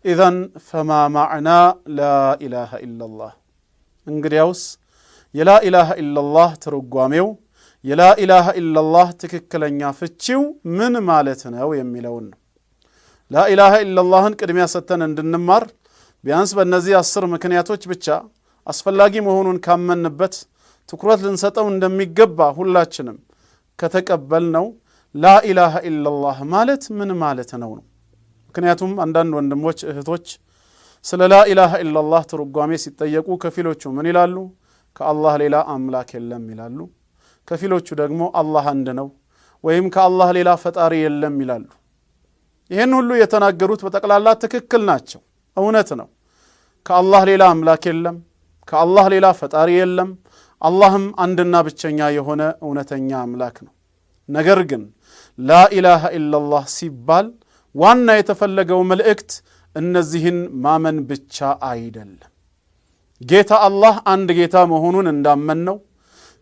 ኢዘን ፈማ ማዕና ላኢላሃ ኢላላህ እንግዲያውስ የላኢላሃ ኢላላህ ትርጓሜው የላኢላሃ ኢላላህ ትክክለኛ ፍቺው ምን ማለት ነው የሚለውን ነው። ላኢላሃ ኢላላህን ቅድሚያ ሰጥተን እንድንማር ቢያንስ በእነዚህ 10 ምክንያቶች ብቻ አስፈላጊ መሆኑን ካመንበት ትኩረት ልንሰጠው እንደሚገባ ሁላችንም ከተቀበልነው ላኢላሃ ኢላላህ ማለት ምን ማለት ነው። ምክንያቱም አንዳንድ ወንድሞች እህቶች ስለ ላኢላሃ ኢላላህ ትርጓሜ ሲጠየቁ ከፊሎቹ ምን ይላሉ? ከአላህ ሌላ አምላክ የለም ይላሉ። ከፊሎቹ ደግሞ አላህ አንድ ነው ወይም ከአላህ ሌላ ፈጣሪ የለም ይላሉ። ይህን ሁሉ የተናገሩት በጠቅላላ ትክክል ናቸው፣ እውነት ነው። ከአላህ ሌላ አምላክ የለም፣ ከአላህ ሌላ ፈጣሪ የለም። አላህም አንድና ብቸኛ የሆነ እውነተኛ አምላክ ነው። ነገር ግን ላኢላሃ ኢላላህ ሲባል ዋና የተፈለገው መልእክት እነዚህን ማመን ብቻ አይደለም። ጌታ አላህ አንድ ጌታ መሆኑን እንዳመንነው፣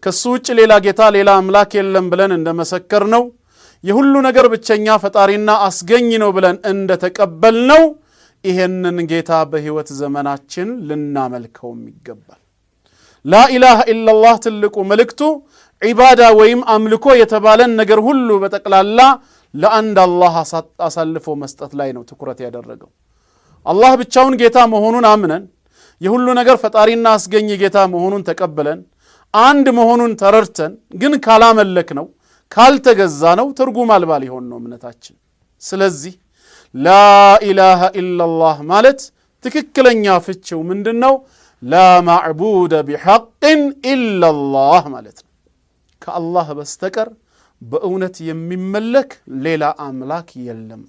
ከሱ ውጭ ሌላ ጌታ ሌላ አምላክ የለም ብለን እንደመሰከርነው፣ የሁሉ ነገር ብቸኛ ፈጣሪና አስገኝ ነው ብለን እንደተቀበልነው ይሄንን ጌታ በህይወት ዘመናችን ልናመልከውም ይገባል። ላኢላሃ ኢላላህ ትልቁ መልእክቱ ዒባዳ ወይም አምልኮ የተባለን ነገር ሁሉ በጠቅላላ ለአንድ አላህ አሳልፎ መስጠት ላይ ነው ትኩረት ያደረገው። አላህ ብቻውን ጌታ መሆኑን አምነን የሁሉ ነገር ፈጣሪና አስገኝ ጌታ መሆኑን ተቀብለን አንድ መሆኑን ተረድተን ግን ካላመለክ ነው ካልተገዛ ነው ትርጉም አልባ ሊሆን ነው እምነታችን። ስለዚህ ላኢላሃ ኢላላህ ማለት ትክክለኛ ፍቺው ምንድነው? ላ ማዕቡደ ቢሐቅን ኢላላህ ማለት ነው። ከአላህ በስተቀር በእውነት የሚመለክ ሌላ አምላክ የለም።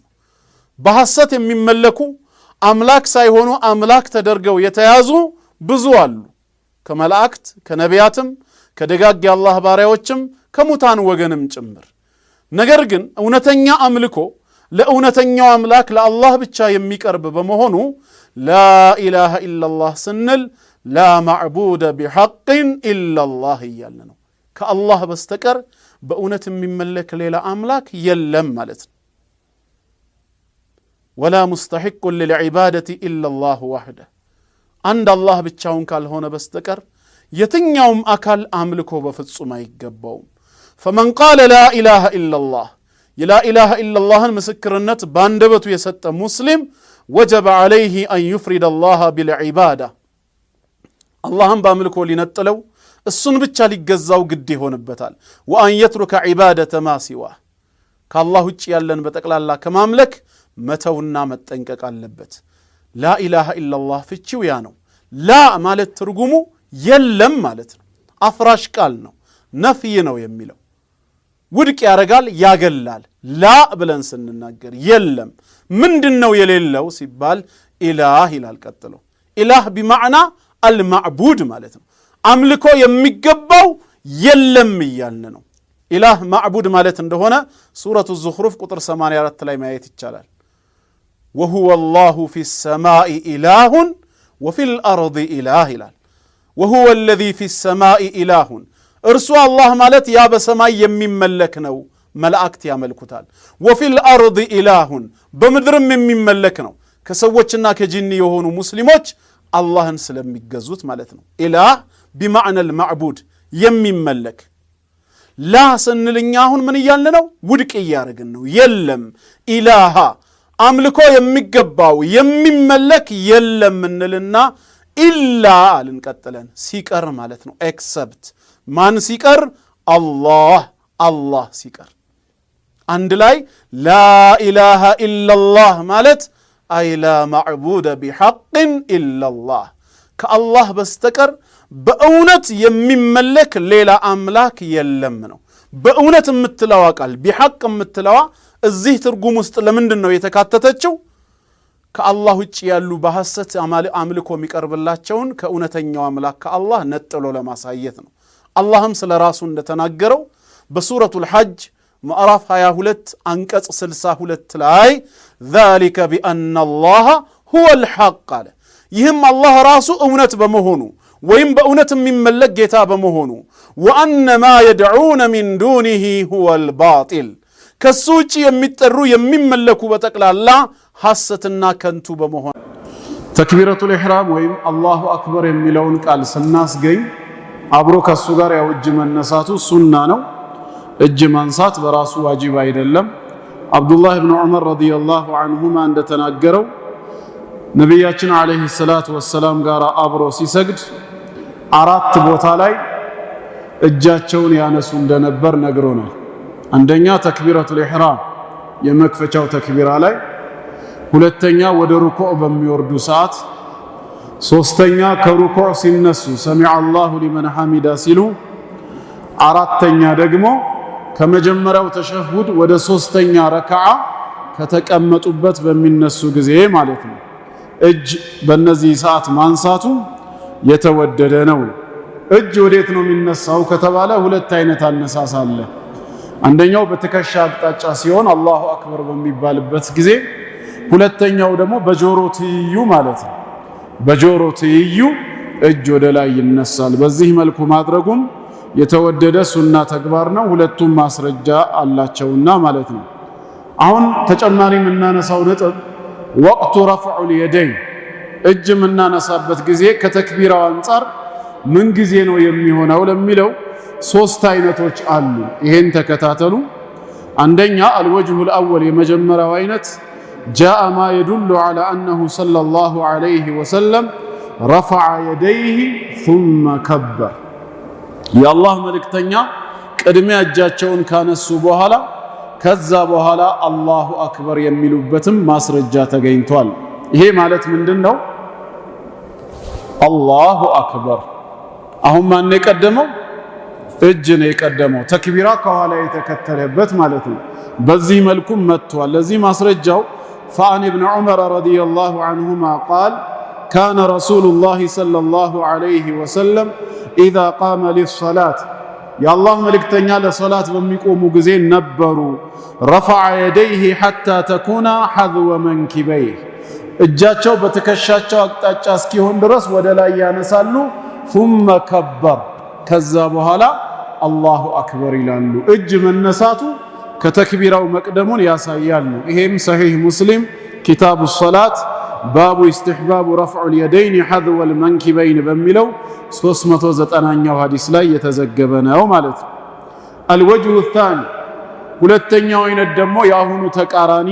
በሐሰት የሚመለኩ አምላክ ሳይሆኑ አምላክ ተደርገው የተያዙ ብዙ አሉ። ከመላእክት ከነቢያትም ከደጋግ የአላህ ባሪያዎችም ከሙታን ወገንም ጭምር። ነገር ግን እውነተኛ አምልኮ ለእውነተኛው አምላክ ለአላህ ብቻ የሚቀርብ በመሆኑ ላኢላሃ ኢላላህ ስንል ላ ማዕቡደ ቢሐቅን ኢላላህ እያልን ነው። ከአላህ በስተቀር በእውነት የሚመለክ ሌላ አምላክ የለም ማለት ነው። ወላ ሙስተሒቁን ልልዒባደቲ ኢላላሁ ወሕደህ አንድ አላህ ብቻውን ካልሆነ በስተቀር የትኛውም አካል አምልኮ በፍጹም አይገባውም። ፈመን ቃለ ላኢላሃ ኢላላህ የላኢላሃ ኢላላህን ምስክርነት ባንደበቱ የሰጠ ሙስሊም ወጀበ ዐለይህ አን ዩፍሪደ አላህ ቢልዒባዳ አላህን በአምልኮ ሊነጥለው እሱን ብቻ ሊገዛው ግድ ይሆንበታል። ወአን የትሩከ ዒባደተ ማ ሲዋህ ከአላህ ውጭ ያለን በጠቅላላ ከማምለክ መተውና መጠንቀቅ አለበት። ላኢላሃ ኢላላህ ፍቺው ያ ነው። ላ ማለት ትርጉሙ የለም ማለት ነው። አፍራሽ ቃል ነው፣ ነፍይ ነው የሚለው ውድቅ ያረጋል፣ ያገላል። ላ ብለን ስንናገር የለም ምንድነው የሌለው ሲባል ኢላህ ይላል ቀጥሎ። ኢላህ ቢማዕና አልማዕቡድ ማለት ነው። አምልኮ የሚገባው የለም እያልን ነው። ኢላህ ማዕቡድ ማለት እንደሆነ ሱረቱ ዙኽሩፍ ቁጥር 84 ላይ ማየት ይቻላል። ወሁወ አላሁ ፊ ሰማኢ ኢላሁን ወፊል አርድ ኢላህ ይላል። ወሁወ አለዚ ፊ ሰማኢ ኢላሁን እርሱ አላህ ማለት ያ በሰማይ የሚመለክ ነው፣ መላእክት ያመልኩታል። ወፊል አርድ ኢላሁን በምድርም የሚመለክ ነው፣ ከሰዎችና ከጂኒ የሆኑ ሙስሊሞች አላህን ስለሚገዙት ማለት ነው። ኢላህ ቢማዕና አልማዕቡድ የሚመለክ። ላ ስንልኛ አሁን ምን እያልን ነው? ውድቅ እያደረግን ነው። የለም ኢላሃ አምልኮ የሚገባው የሚመለክ የለም እንልና ኢላ አልንቀጥለን ሲቀር ማለት ነው። ኤክሰፕት ማን ሲቀር? አላህ ሲቀር። አንድ ላይ ላኢላሃ ኢላላህ ማለት አይ ላ ማዕቡደ ቢሐቅን ኢላላህ ከአላህ በስተቀር በእውነት የሚመለክ ሌላ አምላክ የለም ነው። በእውነት የምትለዋ ቃል ቢሐቅ የምትለዋ እዚህ ትርጉም ውስጥ ለምንድን ነው የተካተተችው? ከአላህ ውጭ ያሉ በሐሰት አምልኮ የሚቀርብላቸውን ከእውነተኛው አምላክ ከአላህ ነጥሎ ለማሳየት ነው። አላህም ስለ ራሱ እንደተናገረው በሱረቱል ሐጅ ምዕራፍ 22 አንቀጽ 62 ላይ ذلك بأن الله هو الحق አለ። ይህም አላህ ራሱ እውነት በመሆኑ ወይም በእውነት የሚመለክ ጌታ በመሆኑ وأن ما يدعون من دونه هو الباطل ከሱ ውጭ የሚጠሩ የሚመለኩ በጠቅላላ ሐሰትና ከንቱ በመሆኑ ተክቢረቱል ኢሕራም ወይም አላሁ አክበር የሚለውን ቃል ስናስገኝ አብሮ ከሱ ጋር ያው እጅ መነሳቱ ሱና ነው። እጅ ማንሳት በራሱ ዋጅብ አይደለም። አብዱላህ ብን ዑመር ረዲየላሁ ዐንሁማ እንደተናገረው ነቢያችን ዓለይሂ ሰላቱ ወሰላም ጋር አብሮ ሲሰግድ 4 ቦታ ላይ እጃቸውን ያነሱ እንደነበር ነግሮናል። አንደኛ ተክቢረቱል ኢሕራም የመክፈቻው ተክቢራ ላይ፣ ሁለተኛ ወደ ሩኩዕ በሚወርዱ ሰዓት፣ ሶስተኛ ከሩኩዕ ሲነሱ ሰሚዐ አላሁ ሊመን ሐሚዳ ሲሉ፣ አራተኛ ደግሞ ከመጀመሪያው ተሸሁድ ወደ ሶስተኛ ረክዓ ከተቀመጡበት በሚነሱ ጊዜ ማለት ነው። እጅ በእነዚህ ሰዓት ማንሳቱ የተወደደ ነው። እጅ ወዴት ነው የሚነሳው ከተባለ 2 አይነት አነሳስ አለ። አንደኛው በትከሻ አቅጣጫ ሲሆን አላሁ አክበር በሚባልበት ጊዜ፣ ሁለተኛው ደግሞ በጆሮ ትይዩ ማለት ነው። በጆሮ ትይዩ እጅ ወደ ላይ ይነሳል። በዚህ መልኩ ማድረጉም የተወደደ ሱና ተግባር ነው። ሁለቱም ማስረጃ አላቸውና ማለት ነው። አሁን ተጨማሪ የምናነሳው ነጥብ ወቅቱ ረፍዑል የደይን እጅ የምናነሳበት ጊዜ ከተክቢራው አንጻር ምን ጊዜ ነው የሚሆነው ለሚለው 3 አይነቶች አሉ። ይሄን ተከታተሉ። አንደኛ አልወጅሁል አወል የመጀመሪያው አይነት ጃአ ማ የዱሉ ዐላ አነሁ ሰለላሁ ዐለይሂ ወሰለም ረፈዐ የደይህ ሱመ ከበር። የአላህ መልእክተኛ ቅድሚያ እጃቸውን ካነሱ በኋላ ከዛ በኋላ አላሁ አክበር የሚሉበትም ማስረጃ ተገኝቷል። ይሄ ማለት ምንድነው? አላሁ አክበር አሁን ማን የቀደመው? እጅ ነው የቀደመው። ተክቢራ ከኋላ የተከተለበት ማለት ነው። በዚህ መልኩም መጥቷል። ለዚህ ማስረጃው ፈአን ኢብኑ ዑመር ረዲየላሁ ዐንሁማ ቃል ካነ ረሱሉላሂ ሰለላሁ ዐለይሂ ወሰለም ኢዛ ቃመ ሊሰላት የአላህ መልእክተኛ ለሰላት በሚቆሙ ጊዜ ነበሩ ረፈዐ የደይህ ሐታ ተኩና ሐዝወ መንኪበይህ እጃቸው በትከሻቸው አቅጣጫ እስኪሆን ድረስ ወደ ላይ ያነሳሉ። ሱመ ከበር ከዛ በኋላ አላሁ አክበር ይላሉ። እጅ መነሳቱ ከተክቢራው መቅደሙን ያሳያል ነው። ይሄም ሰሒህ ሙስሊም ኪታቡ ሰላት ባቡ ኢስቲሕባቡ ረፍዑል የደይን ሐዝወል መንኪበይን በሚለው 390ኛው ሐዲስ ላይ የተዘገበ ነው ማለት ነው። አልወጅሁ ታኒ ሁለተኛው አይነት ደግሞ የአሁኑ ተቃራኒ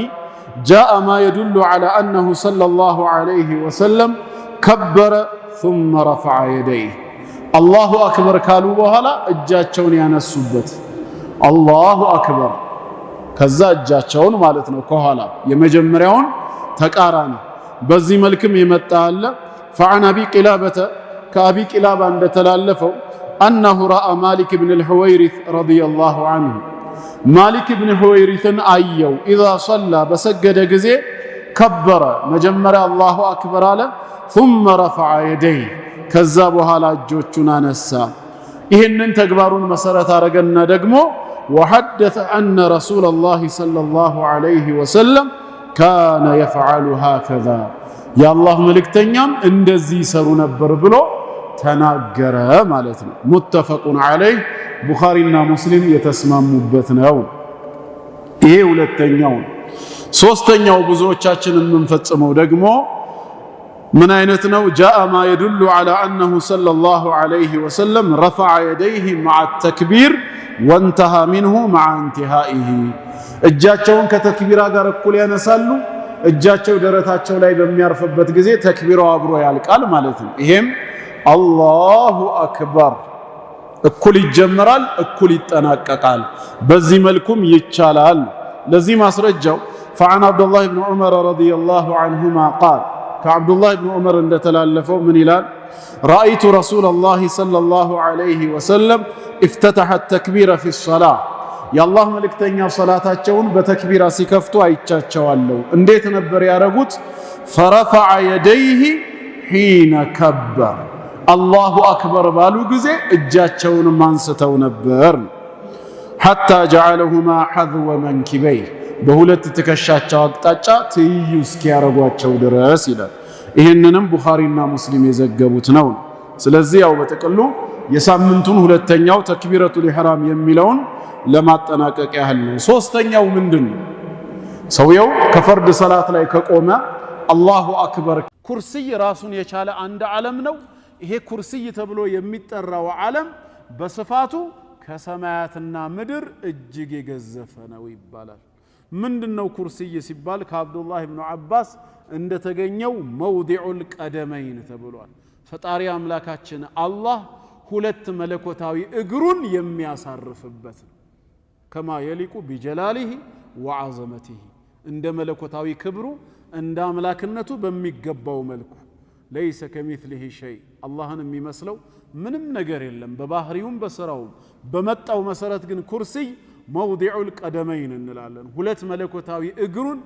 ጃአ ማ የዱሉ ዐላ አነሁ ሰለላሁ ዐለይሂ ወሰለም ከበረ ሱመ ረፈዐ የደይህ አላሁ አክበር ካሉ በኋላ እጃቸውን ያነሱበት አላሁ አክበር ከዛ እጃቸውን ማለት ነው ከኋላ የመጀመሪያውን ተቃራኒ። በዚህ መልክም የመጣ አለ። ፈዐን አቢ ቂላበተ ከአቢ ቂላባ እንደተላለፈው አነሁ ረአ ማሊክ ብን አልሑወይሪት ረዲየላሁ ዐንሁ ማሊክ ብን ሑወይሪትን አየው። ኢዛ ሰላ በሰገደ ጊዜ ከበረ መጀመሪያ አላሁ አክበር አለ። ሱመ ረፈዐ የደይህ ከዛ በኋላ እጆቹን አነሳ። ይህንን ተግባሩን መሰረት አረገና ደግሞ ወሐደተ አነ ረሱለላሂ ሰለላሁ ዐለይሂ ወሰለም ካነ የፍዐሉ ሃከዛ የአላህ መልእክተኛም እንደዚህ ይሰሩ ነበር ብሎ ተናገረ ማለት ነው። ሙተፈቁን ዐለይህ ቡኻሪና ሙስሊም የተስማሙበት ነው። ይሄ ሁለተኛው። ሶስተኛው ብዙዎቻችን የምንፈጽመው ደግሞ ምን አይነት ነው? ጃአ ማ የዱሉ ዐላ አነሁ ሰለላሁ ዐለይሂ ወሰለም ረፈዐ የደይህ መዐ ተክቢር ወንተሃ ሚንሁ መዐ እንቲሃኢህ እጃቸውን ከተክቢራ ጋር እኩል ያነሳሉ። እጃቸው ደረታቸው ላይ በሚያርፍበት ጊዜ ተክቢራው አብሮ ያልቃል ማለት ነው። ይሄም አላሁ አክበር እኩል ይጀመራል፣ እኩል ይጠናቀቃል። በዚህ መልኩም ይቻላል። ለዚህ ማስረጃው ፈዐን አብዱላህ ብን ዑመር ረዲየላሁ ዐንሁማ ቃል ከአብዱላህ ብን ዑመር እንደተላለፈው ምን ይላል? ረአይቱ ረሱለላሂ ሰለላሁ ዐለይሂ ወሰለም ኢፍተተሐ ተክቢረ ፊ ሰላህ የአላህ መልእክተኛ ሰላታቸውን በተክቢራ ሲከፍቱ አይቻቸዋለሁ። እንዴት ነበር ያረጉት? ፈረፈዐ የደይህ ሒነ ከበር አላሁ አክበር ባሉ ጊዜ እጃቸውን አንስተው ነበር። ሐታ ጀዐለሁማ ሐዝወ መንኪበይህ በሁለት ትከሻቸው አቅጣጫ ትይዩ እስኪያረጓቸው ድረስ ይላል። ይህንንም ቡኻሪና ሙስሊም የዘገቡት ነው። ስለዚህ ያው በጥቅሉ የሳምንቱን ሁለተኛው ተክቢረቱል ኢሕራም የሚለውን ለማጠናቀቅ ያህል ነው። ሶስተኛው ምንድነው? ሰውየው ከፈርድ ሰላት ላይ ከቆመ አላሁ አክበር ኩርሲይ ራሱን የቻለ አንድ ዓለም ነው ይሄ ኩርሲይ ተብሎ የሚጠራው ዓለም በስፋቱ ከሰማያትና ምድር እጅግ የገዘፈ ነው ይባላል ምንድነው ኩርሲይ ሲባል ከአብዱላህ ኢብኑ አባስ እንደተገኘው መውዲዑል ቀደመይን ተብሏል ፈጣሪ አምላካችን አላህ ሁለት መለኮታዊ እግሩን የሚያሳርፍበት ከማ የሊቁ ቢጀላሊሂ ወዐዘመቲሂ እንደ መለኮታዊ ክብሩ እንደ አምላክነቱ በሚገባው መልኩ ليس كمثله شيء አላህን የሚመስለው ምንም ነገር የለም በባህሪውም በስራውም በመጣው መሰረት ግን ኩርሲይ መውዲዑል ቀደመይን እንላለን ሁለት መለኮታዊ እግሩን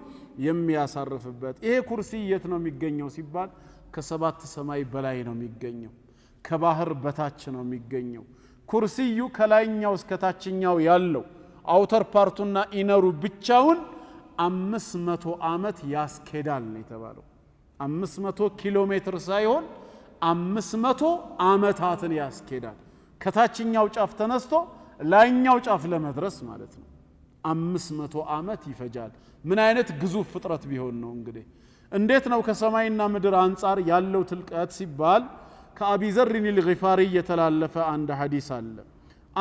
የሚያሳርፍበት ይሄ ኩርሲይ የት ነው የሚገኘው ሲባል ከሰባት ሰማይ በላይ ነው የሚገኘው ከባህር በታች ነው የሚገኘው ኩርሲዩ ከላይኛው እስከ ታችኛው ያለው አውተር ፓርቱና ኢነሩ ብቻውን 500 ዓመት ያስኬዳል ነው የተባለው 500 ኪሎ ሜትር ሳይሆን 500 ዓመታትን ያስኬዳል ከታችኛው ጫፍ ተነስቶ ላይኛው ጫፍ ለመድረስ ማለት ነው 500 ዓመት ይፈጃል ምን አይነት ግዙፍ ፍጥረት ቢሆን ነው እንግዲህ እንዴት ነው ከሰማይና ምድር አንፃር ያለው ትልቀት ሲባል كأبي ذر الغفاري يتلالف عند حديث الله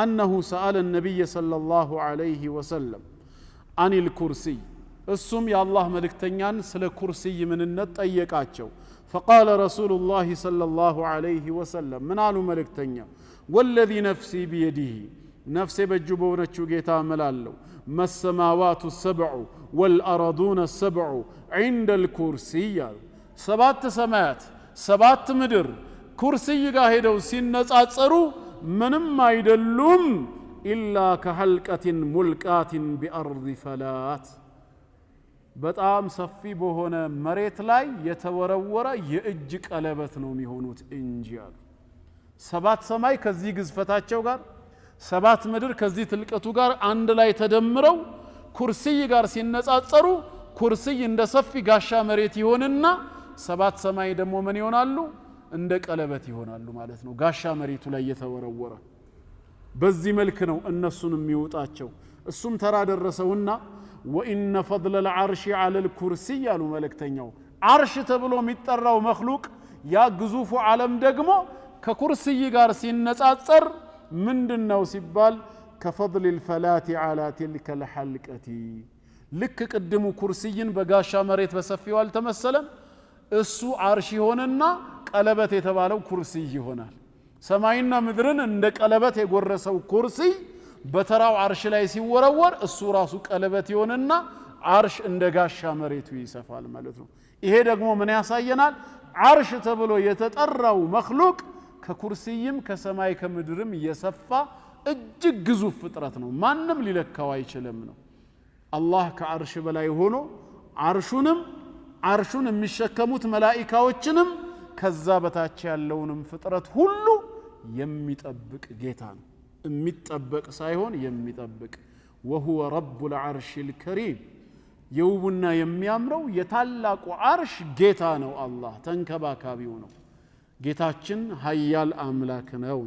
أنه سأل النبي صلى الله عليه وسلم عن الكرسي السم يا الله ملك تنيان سل كرسي من النت أيكاتشو فقال رسول الله صلى الله عليه وسلم من عنه ملك تنيان والذي نفسي بيده نفسي بجبونة شوقيتا ملالو ما السماوات السبع والأرضون السبع عند الكرسي سبات سمات سبات مدر ኩርሲይ ጋር ሄደው ሲነጻጸሩ ምንም አይደሉም ኢላ ከሐልቀቲን ሙልቃቲን ቢአርድ ፈላት በጣም ሰፊ በሆነ መሬት ላይ የተወረወረ የእጅ ቀለበት ነው የሚሆኑት እንጂ አሉ ሰባት ሰማይ ከዚህ ግዝፈታቸው ጋር ሰባት ምድር ከዚህ ትልቀቱ ጋር አንድ ላይ ተደምረው ኩርሲይ ጋር ሲነጻጸሩ ኩርሲይ እንደ ሰፊ ጋሻ መሬት ይሆንና ሰባት ሰማይ ደግሞ ምን ይሆናሉ እንደ ቀለበት ይሆናሉ ማለት ነው ጋሻ መሬቱ ላይ የተወረወረ በዚህ መልክ ነው እነሱን የሚወጣቸው እሱም ተራ ደረሰውና وان فضل العرش على الكرسي ያሉ መልእክተኛው አርሽ ተብሎ የሚጠራው መخلوቅ ያ ግዙፉ ዓለም ደግሞ ከኩርሲይ ጋር ሲነጻጸር ምንድነው ሲባል كفضل الفلات على تلك الحلقه ልክ ቅድሙ ኩርሲይን በጋሻ መሬት በሰፊው አልተመሰለም እሱ አርሽ ይሆንና ቀለበት የተባለው ኩርሲይ ይሆናል ሰማይና ምድርን እንደ ቀለበት የጎረሰው ኩርሲይ በተራው አርሽ ላይ ሲወረወር እሱ ራሱ ቀለበት ይሆንና አርሽ እንደ ጋሻ መሬቱ ይሰፋል ማለት ነው ይሄ ደግሞ ምን ያሳየናል አርሽ ተብሎ የተጠራው መخلوቅ ከኩርሲይም ከሰማይ ከምድርም የሰፋ እጅግ ግዙፍ ፍጥረት ነው ማንንም ሊለካው አይችልም ነው አላህ ከአርሽ በላይ ሆኖ አርሹን የሚሸከሙት መላእክቶችንም ከዛ በታች ያለውንም ፍጥረት ሁሉ የሚጠብቅ ጌታ ነው የሚጠበቅ ሳይሆን የሚጠብቅ وهو رب العرش الكريم የውብና የሚያምረው የታላቁ አርሽ ጌታ ነው አላህ ተንከባካቢው ነው ጌታችን ኃያል አምላክ ነው